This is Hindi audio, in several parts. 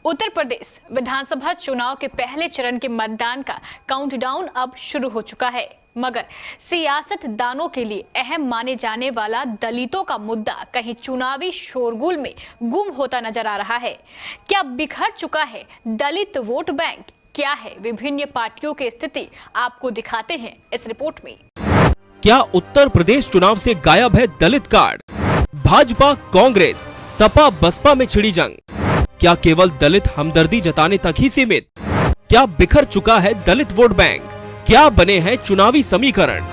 उत्तर प्रदेश विधानसभा चुनाव के पहले चरण के मतदान का काउंटडाउन अब शुरू हो चुका है, मगर सियासतदानों के लिए अहम माने जाने वाला दलितों का मुद्दा कहीं चुनावी शोरगुल में गुम होता नजर आ रहा है। क्या बिखर चुका है दलित वोट बैंक? क्या है विभिन्न पार्टियों की स्थिति? आपको दिखाते हैं इस रिपोर्ट में। क्या उत्तर प्रदेश चुनाव से गायब है दलित कार्ड? भाजपा कांग्रेस सपा बसपा में छिड़ी जंग। क्या केवल दलित हमदर्दी जताने तक ही सीमित? क्या बिखर चुका है दलित वोट बैंक? क्या बने हैं चुनावी समीकरण?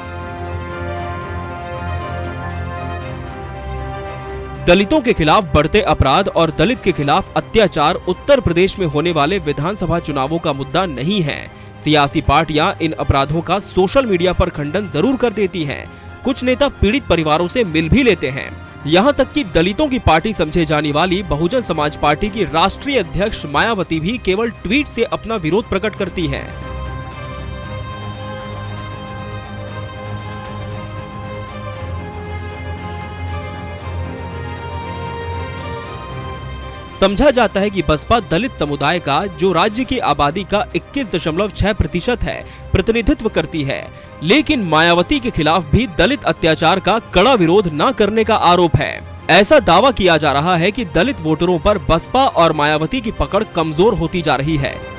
दलितों के खिलाफ बढ़ते अपराध और दलित के खिलाफ अत्याचार उत्तर प्रदेश में होने वाले विधानसभा चुनावों का मुद्दा नहीं है। सियासी पार्टियां इन अपराधों का सोशल मीडिया पर खंडन जरूर कर देती हैं। कुछ नेता पीड़ित परिवारों से मिल भी लेते हैं। यहाँ तक कि दलितों की पार्टी समझे जाने वाली बहुजन समाज पार्टी की राष्ट्रीय अध्यक्ष मायावती भी केवल ट्वीट से अपना विरोध प्रकट करती हैं। समझा जाता है कि बसपा दलित समुदाय का, जो राज्य की आबादी का 21.6% है, प्रतिनिधित्व करती है, लेकिन मायावती के खिलाफ भी दलित अत्याचार का कड़ा विरोध न करने का आरोप है। ऐसा दावा किया जा रहा है कि दलित वोटरों पर बसपा और मायावती की पकड़ कमजोर होती जा रही है।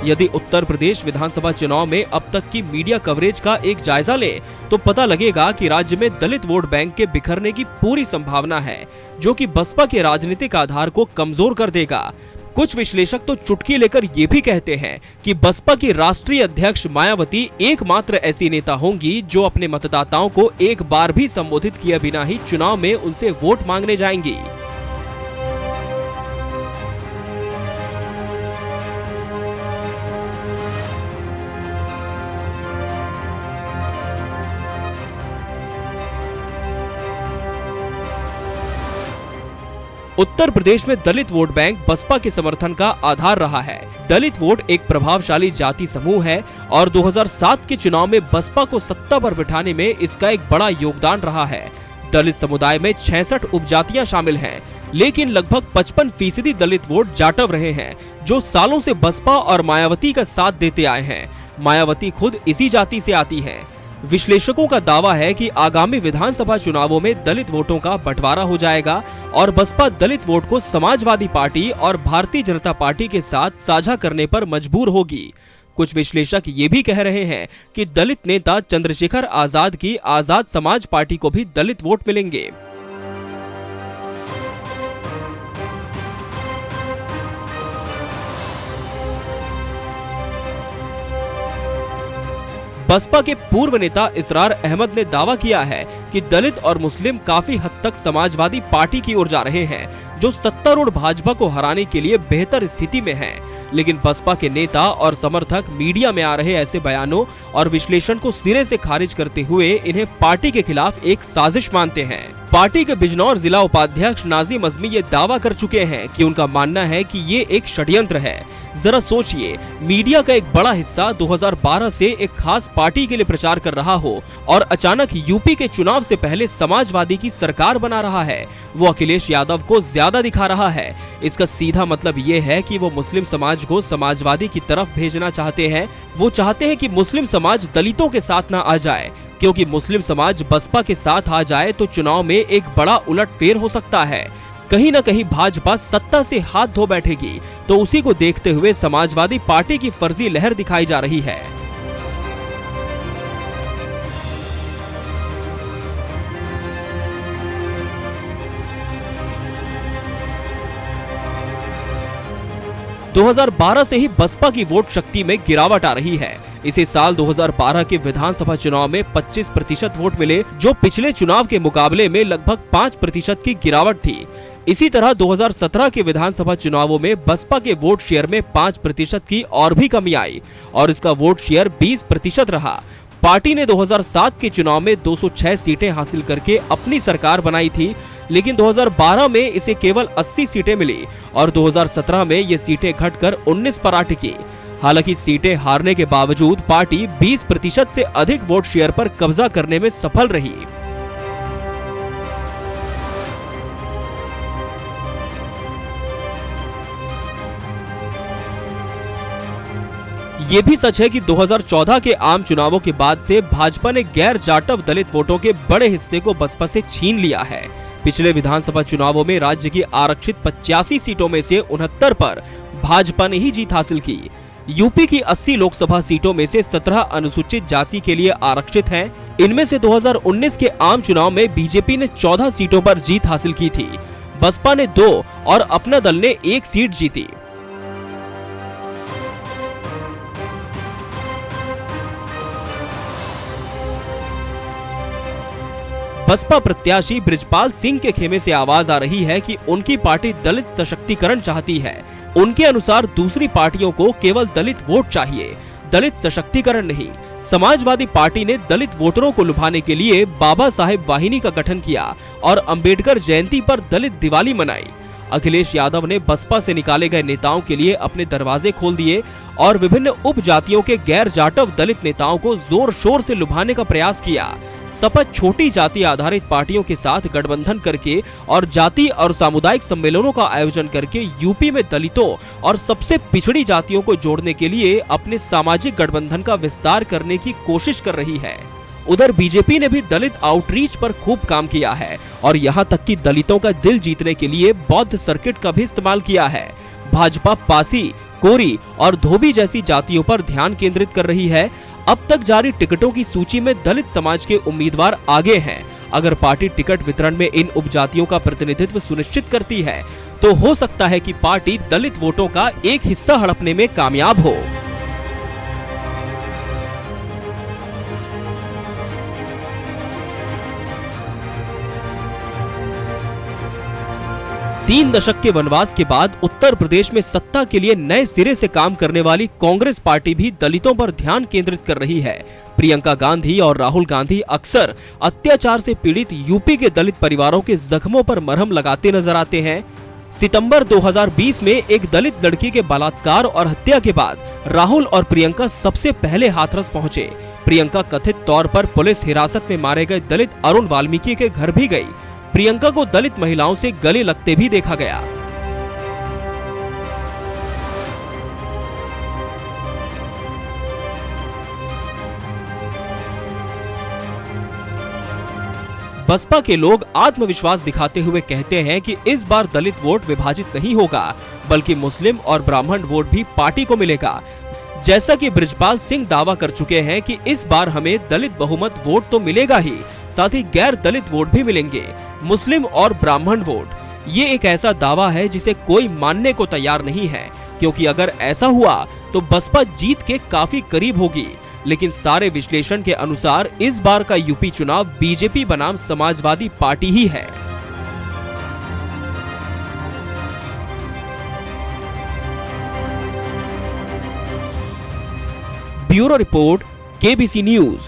यदि उत्तर प्रदेश विधानसभा चुनाव में अब तक की मीडिया कवरेज का एक जायजा लें, तो पता लगेगा कि राज्य में दलित वोट बैंक के बिखरने की पूरी संभावना है, जो कि बसपा के राजनीतिक आधार को कमजोर कर देगा। कुछ विश्लेषक तो चुटकी लेकर ये भी कहते हैं कि बसपा की राष्ट्रीय अध्यक्ष मायावती एकमात्र ऐसी नेता होंगी जो अपने मतदाताओं को एक बार भी संबोधित किए बिना ही चुनाव में उनसे वोट मांगने जाएंगी। उत्तर प्रदेश में दलित वोट बैंक बसपा के समर्थन का आधार रहा है। दलित वोट एक प्रभावशाली जाति समूह है और 2007 के चुनाव में बसपा को सत्ता पर बिठाने में इसका एक बड़ा योगदान रहा है। दलित समुदाय में 66 उपजातियां शामिल हैं, लेकिन लगभग 55% दलित वोट जाटव रहे हैं, जो सालों से बसपा और मायावती का साथ देते आए हैं। मायावती खुद इसी जाति से आती हैं। विश्लेषकों का दावा है कि आगामी विधानसभा चुनावों में दलित वोटों का बंटवारा हो जाएगा और बसपा दलित वोट को समाजवादी पार्टी और भारतीय जनता पार्टी के साथ साझा करने पर मजबूर होगी। कुछ विश्लेषक ये भी कह रहे हैं कि दलित नेता चंद्रशेखर आजाद की आजाद समाज पार्टी को भी दलित वोट मिलेंगे। बसपा के पूर्व नेता इसरार अहमद ने दावा किया है कि दलित और मुस्लिम काफी हद तक समाजवादी पार्टी की ओर जा रहे हैं, जो सत्तारूढ़ भाजपा को हराने के लिए बेहतर स्थिति में है। लेकिन बसपा के नेता और समर्थक मीडिया में आ रहे ऐसे बयानों और विश्लेषण को सिरे से खारिज करते हुए इन्हें पार्टी के खिलाफ एक साजिश मानते हैं। पार्टी के बिजनौर जिला उपाध्यक्ष नाजिम अजमी ये दावा कर चुके हैं कि उनका मानना है कि ये एक षड्यंत्र है। जरा सोचिए, मीडिया का एक बड़ा हिस्सा 2012 से एक खास पार्टी के लिए प्रचार कर रहा हो और अचानक यूपी के चुनाव से पहले समाजवादी की सरकार बना रहा है। वो अखिलेश यादव को ज्यादा दिखा रहा है। इसका सीधा मतलब ये है कि वो मुस्लिम समाज को समाजवादी की तरफ भेजना चाहते हैं। वो चाहते हैं कि मुस्लिम समाज दलितों के साथ न आ जाए, क्योंकि मुस्लिम समाज बसपा के साथ आ जाए तो चुनाव में एक बड़ा उलटफेर हो सकता है। कहीं न कहीं भाजपा सत्ता से हाथ धो बैठेगी। तो उसी को देखते हुए समाजवादी पार्टी की फर्जी लहर दिखाई जा रही है। – 2012 से ही बसपा की वोट शक्ति में गिरावट आ रही है। इसे साल 2012 के विधानसभा चुनाव में 25% वोट मिले, जो पिछले चुनाव के मुकाबले में लगभग 5% की गिरावट थी। इसी तरह 2017 के विधानसभा चुनावों में बसपा के वोट शेयर में 5% की और भी कमी आई और इसका वोट शेयर 20% रहा। पार्टी ने 2007 के चुनाव में 206 सीटें हासिल करके अपनी सरकार बनाई थी, लेकिन 2012 में इसे केवल 80 सीटें मिली और 2017 में ये सीटें घटकर 19 पर आ टिकी। हालांकि सीटें हारने के बावजूद पार्टी 20% से अधिक वोट शेयर पर कब्जा करने में सफल रही। ये भी सच है कि 2014 के आम चुनावों के बाद से भाजपा ने गैर जाटव दलित वोटों के बड़े हिस्से को बसपा से छीन लिया है। पिछले विधानसभा चुनावों में राज्य की आरक्षित 85 सीटों में से 69 पर भाजपा ने ही जीत हासिल की। यूपी की 80 लोकसभा सीटों में से 17 अनुसूचित जाति के लिए आरक्षित हैं। इनमें से 2019 के आम चुनाव में बीजेपी ने 14 सीटों पर जीत हासिल की थी। बसपा ने 2 और अपना दल ने 1 सीट जीती। बसपा प्रत्याशी बृजपाल सिंह के खेमे से आवाज आ रही है कि उनकी पार्टी दलित सशक्तिकरण चाहती है। उनके अनुसार दूसरी पार्टियों को केवल दलित वोट चाहिए, दलित सशक्तिकरण नहीं। समाजवादी पार्टी ने दलित वोटरों को लुभाने के लिए बाबा साहेब वाहिनी का गठन किया और अंबेडकर जयंती पर दलित दिवाली मनाई। अखिलेश यादव ने बसपा से निकाले गए नेताओं के लिए अपने दरवाजे खोल दिए और विभिन्न उपजातियों के गैर जाटव दलित नेताओं को जोर शोर से लुभाने का प्रयास किया। सपा छोटी जाति आधारित पार्टियों के साथ गठबंधन करके और जाति और सामुदायिक सम्मेलनों का आयोजन करके यूपी में दलितों और सबसे पिछड़ी जातियों को जोड़ने के लिए अपने सामाजिक गठबंधन का विस्तार करने की कोशिश कर रही है। उधर बीजेपी ने भी दलित आउटरीच पर खूब काम किया है और यहाँ तक कि दलितों का दिल जीतने के लिए बौद्ध सर्किट का भी इस्तेमाल किया है। भाजपा पासी, कोरी और धोबी जैसी जातियों पर ध्यान केंद्रित कर रही है। अब तक जारी टिकटों की सूची में दलित समाज के उम्मीदवार आगे हैं। अगर पार्टी टिकट वितरण में इन उपजातियों का प्रतिनिधित्व सुनिश्चित करती है तो हो सकता है कि पार्टी दलित वोटों का एक हिस्सा हड़पने में कामयाब हो। तीन दशक के वनवास के बाद उत्तर प्रदेश में सत्ता के लिए नए सिरे से काम करने वाली कांग्रेस पार्टी भी दलितों पर ध्यान केंद्रित कर रही है। प्रियंका गांधी और राहुल गांधी अक्सर अत्याचार से पीड़ित यूपी के दलित परिवारों के जख्मों पर मरहम लगाते नजर आते हैं। सितंबर 2020 में एक दलित लड़की के बलात्कार और हत्या के बाद राहुल और प्रियंका सबसे पहले हाथरस पहुंचे। प्रियंका कथित तौर पर पुलिस हिरासत में मारे गए दलित अरुण वाल्मीकि के घर भी गई। प्रियंका को दलित महिलाओं से गले लगते भी देखा गया। बसपा के लोग आत्मविश्वास दिखाते हुए कहते हैं कि इस बार दलित वोट विभाजित नहीं होगा, बल्कि मुस्लिम और ब्राह्मण वोट भी पार्टी को मिलेगा। जैसा कि बृजपाल सिंह दावा कर चुके हैं कि इस बार हमें दलित बहुमत वोट तो मिलेगा ही, साथ ही गैर दलित वोट भी मिलेंगे, मुस्लिम और ब्राह्मण वोट। ये एक ऐसा दावा है जिसे कोई मानने को तैयार नहीं है, क्योंकि अगर ऐसा हुआ तो बसपा जीत के काफी करीब होगी। लेकिन सारे विश्लेषण के अनुसार इस बार का यूपी चुनाव बीजेपी बनाम समाजवादी पार्टी ही है। Bureau report, KBC news.